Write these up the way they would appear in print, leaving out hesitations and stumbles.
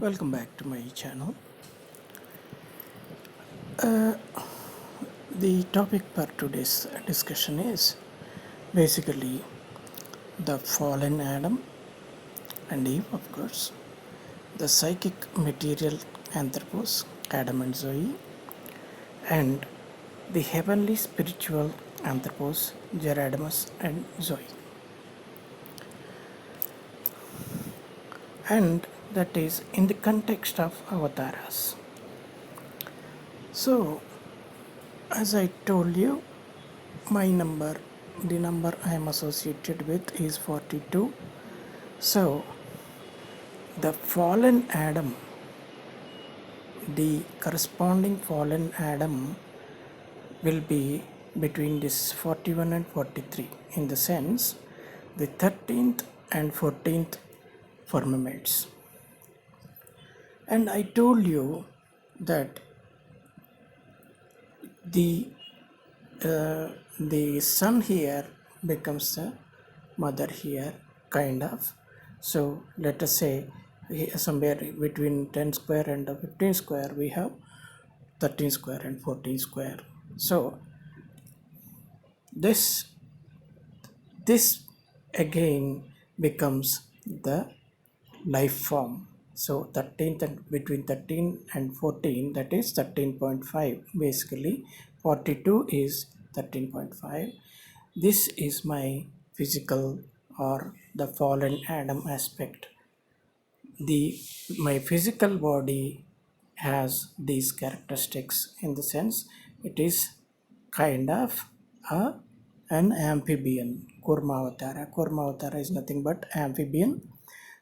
Welcome back to my channel. The topic for today's discussion is basically the fallen Adam and Eve, of course, the psychic material anthropos, Adam and Zoe, and the heavenly spiritual anthropos, Geradamus and Zoe. And that is in the context of avatars. So, as I told you, my number, the number I am associated with is 42. So, the fallen Adam, the corresponding fallen Adam will be between this 41 and 43, in the sense the 13th and 14th firmaments. And I told you that the sun here becomes the mother here, kind of. So let us say somewhere between 10 square and 15 square we have 13 square and 14 square. So this again becomes the life form. So 13th and between 13 and 14, that is 13.5. Basically 42 is 13.5. This is my physical or the fallen Adam aspect. My physical body has these characteristics, in the sense it is kind of an amphibian. Kurmavatara. Kurmavatara is nothing but amphibian.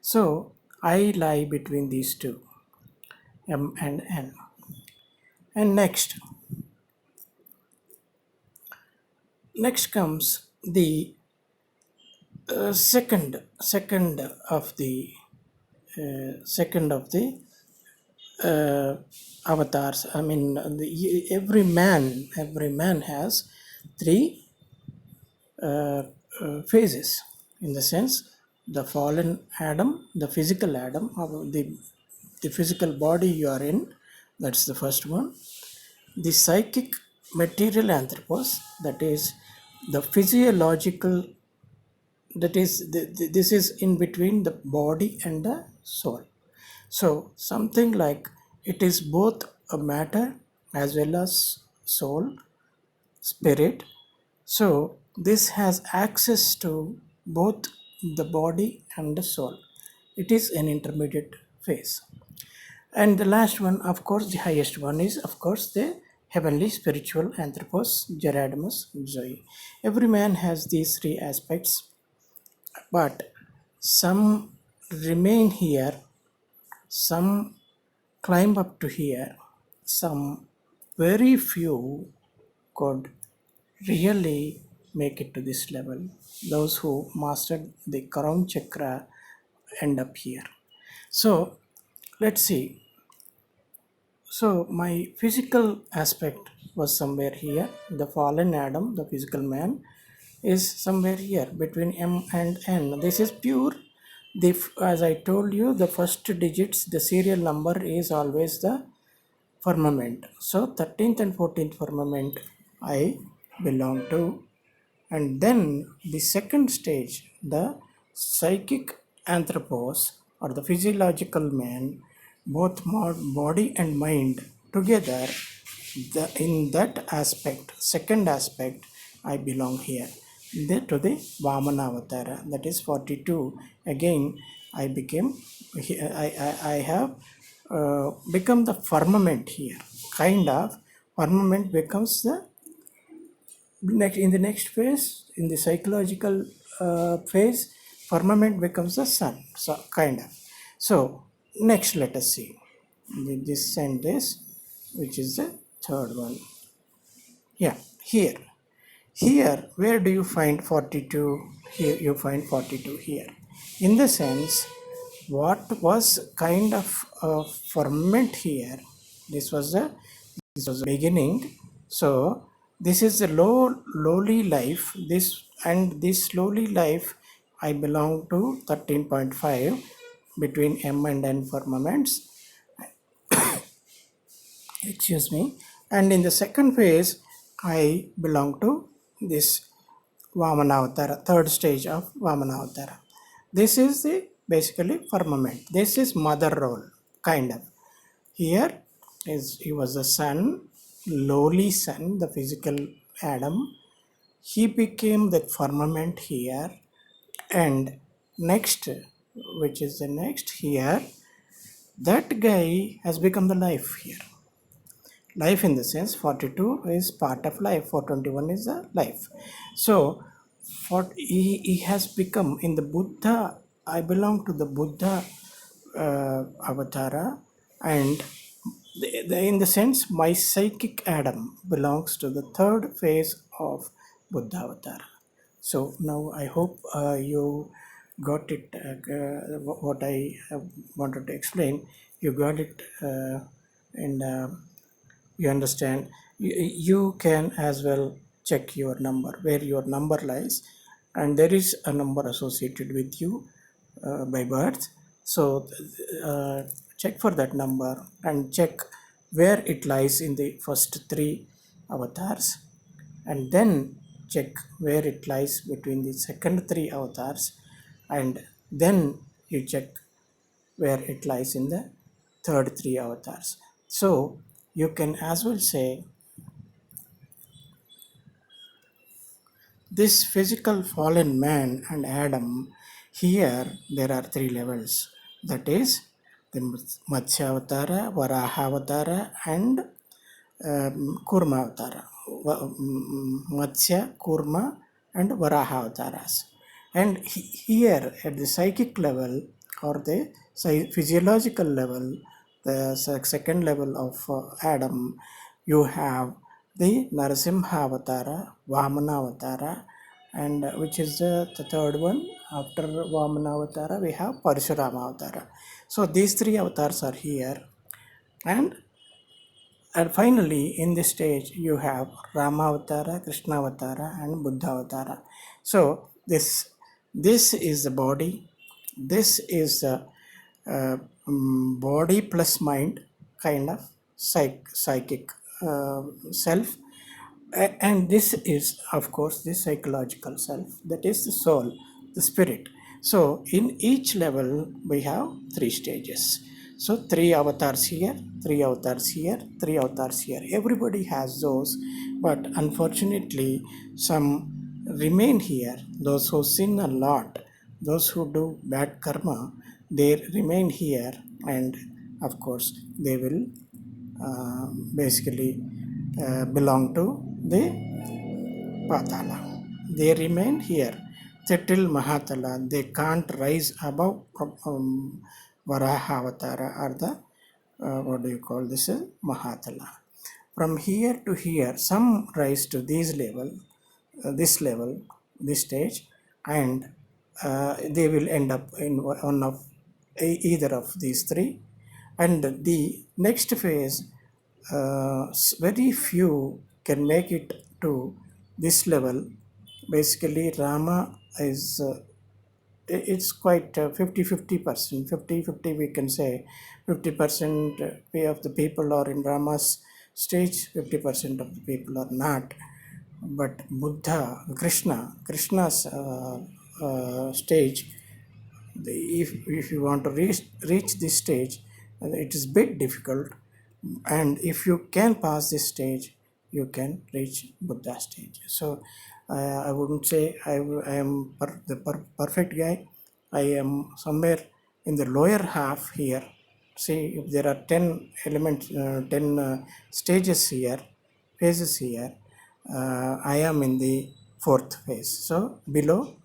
So I lie between these two, M and N. And next comes the second of the avatars. I mean, every man has three phases, in the sense the fallen Adam, the physical Adam, or the physical body you are in, that's the first one. The psychic material anthropos, that is the physiological, that is this is in between the body and the soul. So something like it is both a matter as well as soul, spirit. So this has access to both the body and the soul. It is an intermediate phase. And the last one, of course, the highest one is, of course, the heavenly spiritual anthropos, Geradamus, Zoe. Every man has these three aspects, but some remain here, some climb up to here, some very few could really make it to this level. Those who mastered the crown chakra end up here. So let's see. So my physical aspect was somewhere here. The fallen Adam, the physical man, is somewhere here between M and N. This is pure. As I told you, the first digits, the serial number is always the firmament. So 13th and 14th firmament I belong to. And then the second stage, the psychic anthropos, or the physiological man, both body and mind together, in that aspect, second aspect, I belong here. To the Vamana Avatara, that is 42. Again, I became, I have become the firmament here. Kind of firmament becomes the in the next phase, in the psychological phase, firmament becomes the sun. So kind of. So next, let us see this and this, which is the third one. Yeah, here where do you find 42? Here you find 42 here, in the sense what was kind of a ferment here. This was the beginning. So this is the lowly life. This lowly life, I belong to 13.5 between M and N firmaments. excuse me. And in the second phase, I belong to this Vamanavatara, third stage of Vamanavatara. This is the basically firmament. This is mother role, kind of. Here is he was a son, lowly son, the physical Adam. He became the firmament here, and next, which is the next here, that guy has become the life here. Life in the sense 42 is part of life, 421 is a life. So for he has become in the Buddha. I belong to the Buddha avatara, and in the sense my psychic Adam belongs to the third phase of Buddha avatara. So now I hope you got it. What I wanted to explain, you got it, and you understand. You can as well check your number, where your number lies, and there is a number associated with you by birth. So check for that number and check where it lies in the first three avatars, and then check where it lies between the second three avatars, and then you check where it lies in the third three avatars. So you can as well say this physical fallen man and Adam, here there are three levels. That is the Matsya Avatara, Varaha Avatara, and Kurma Avatara. Matsya, Kurma, and Varaha Avataras. And here at the psychic level or the physiological level, the second level of Adam, you have the Narasimha Avatara, Vamana Avatara, and which is the third one. After Vamana Avatara, we have Parashurama Avatara. So these three avatars are here, and finally in this stage you have Rama Avatara, Krishna Avatara, and Buddha Avatara. So this is the body. This is the body plus mind kind of psychic self, and this is of course the psychological self, that is the soul, the spirit. So in each level we have three stages. So three avatars here, three avatars here, three avatars here. Everybody has those, but unfortunately some remain here. Those who sin a lot, those who do bad karma, they remain here, and of course they will basically belong to the Patala. They remain here. Till Mahatala, they can't rise above Varaha Avatara or the what do you call this? Mahatala. From here to here, some rise to this level, this stage, and they will end up in one of either of these three. And the next phase, very few can make it to this level. Basically, Rama is it's quite 50-50%. 50-50 we can say. 50% of the people are in Rama's stage, 50% of the people are not. But Krishna's stage, if you want to reach this stage, it is bit difficult, and if you can pass this stage, you can reach Buddha stage. So I wouldn't say I am the perfect guy. I am somewhere in the lower half here. See, if there are 10 elements, 10 stages here, phases here, I am in the fourth phase, so below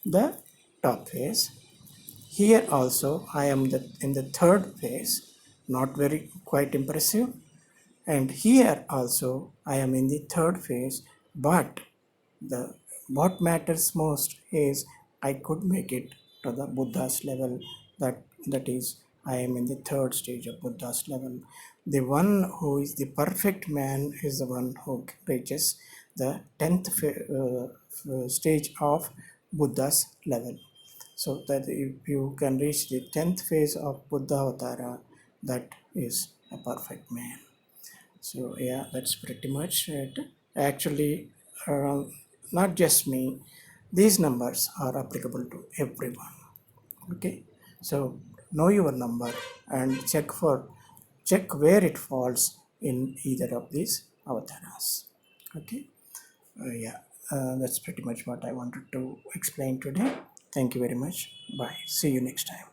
the top phase. Here also I am in the third phase, not very quite impressive. And here also I am in the third phase, but the what matters most is I could make it to the Buddha's level. That is, I am in the third stage of Buddha's level. The one who is the perfect man is the one who reaches the 10th stage of Buddha's level. So that if you can reach the 10th phase of Buddha Avatara, that is a perfect man. So yeah, that's pretty much it. Actually, uh, not just me, these numbers are applicable to everyone. Okay, so know your number and check where it falls in either of these avatars. Okay. Yeah, that's pretty much what I wanted to explain today. Thank you very much. Bye. See you next time.